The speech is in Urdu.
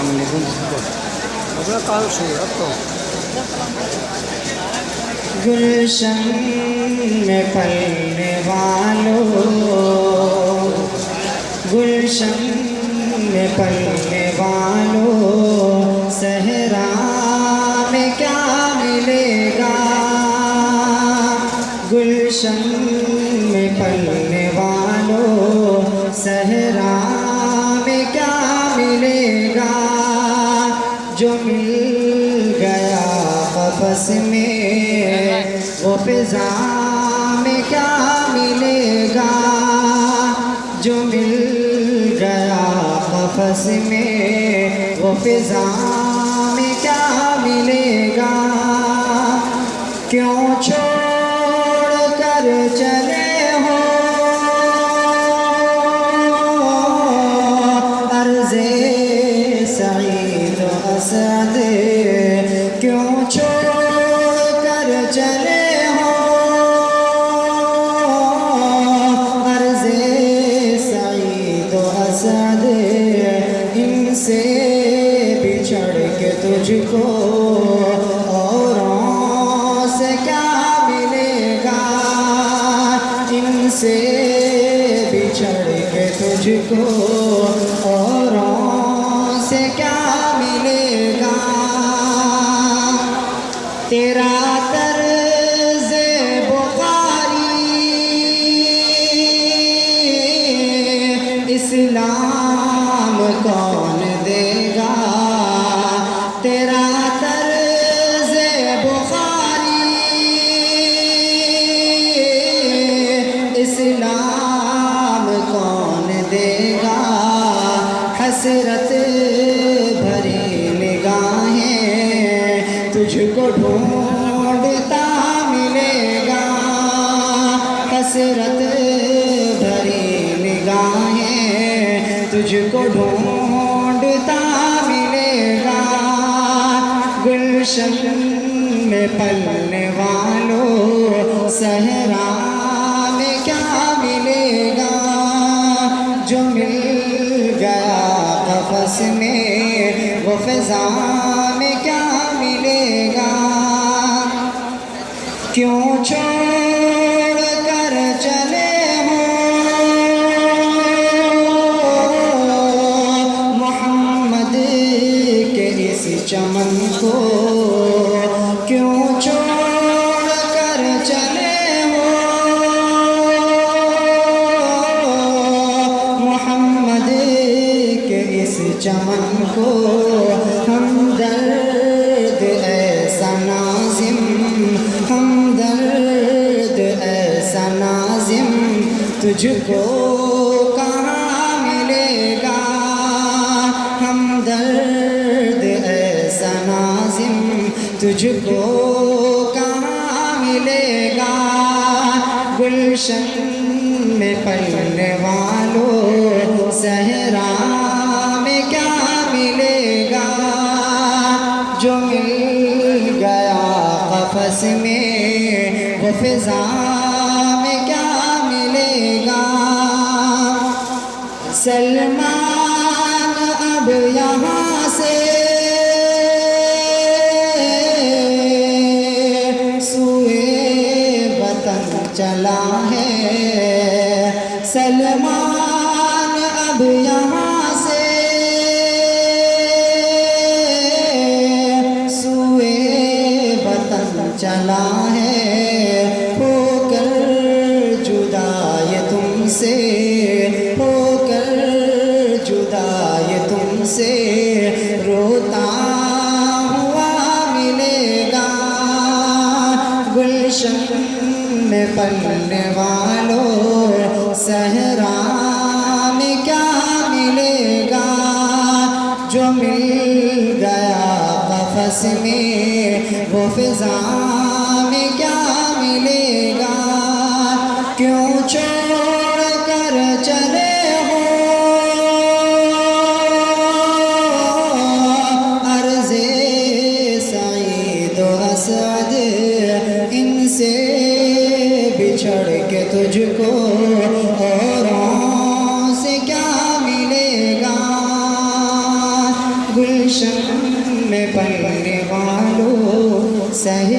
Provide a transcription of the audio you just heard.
السلام علیکم. اپنا کال شروع اب تو گلشن میں پلنے والوں، گلشن میں پلنے والوں، صحرا میں کیا ملے گا؟ گلشن میں پلنے والوں، صحرا میں کیا ملے گا؟ جو مل گیا قفس میں وہ فضا میں کیا ملے گا؟ جو مل گیا قفس میں وہ فضا میں کیا ملے گا؟ کیوں چھوڑ کر چلے ہو عرض سعید و اسعد، کیوں چھوڑ کر چلے ہو عرض سعید و اسعد؟ ان سے بچھڑ کے تجھ کو اوروں سے کیا ملے گا؟ ان سے بچھڑ کے تجھ کو اوروں سے کیا ملے گا؟ تیرا طرز بخاری اسلام کون دے گا؟ تیرا طرز بخاری اسلام کون دے گا؟ حسرت بھری نگاہیں تجھ کو ڈھونڈتا ملے گا، حسرت بھری نگاہیں تجھ کو ڈھونڈتا ملے گا۔ گلشن میں پلنے والوں، صحرا میں کیا ملے گا؟ جو مل گیا قفس میں وہ فضا میں کیا ملے گا؟ کیوں چھوڑ کر چلے ہو محمد کے اس چمن کو؟ کیوں چھوڑ کر چلے ہو محمد کے اس چمن کو؟ ہمدرد ایسا ناظم، ہمدرد ایسا ناظم تجھ کو کہاں ملے گا؟ ہمدرد ایسا ناظم تجھ کو کہاں ملے گا؟ گلشن میں پلنے والوں، صحرا میں کیا ملے گا؟ جو مل گیا قفس میں وہ فضا میں کیا ملے گا؟ سلمان اب یہاں سے سوئے وطن چلا ہے، سلمان اب یہاں سے سوئے وطن چلا ہے، ہو کر جدا یہ تم سے، ہو کر جدا یہ تم سے روتا ہوا ملے گا۔ گلشن میں پلنے والوں، صحرا میں کیا ملے گا؟ جو مل گیا قفس میں وہ فضا میں کیا ملے گا؟ کیوں چھوڑ کر چلے ہو عرض سعید و اسعد؟ ان سے بچھڑ کے تجھ کو اوروں سے کیا ملے گا؟ گل پڑھنے والوں صحیح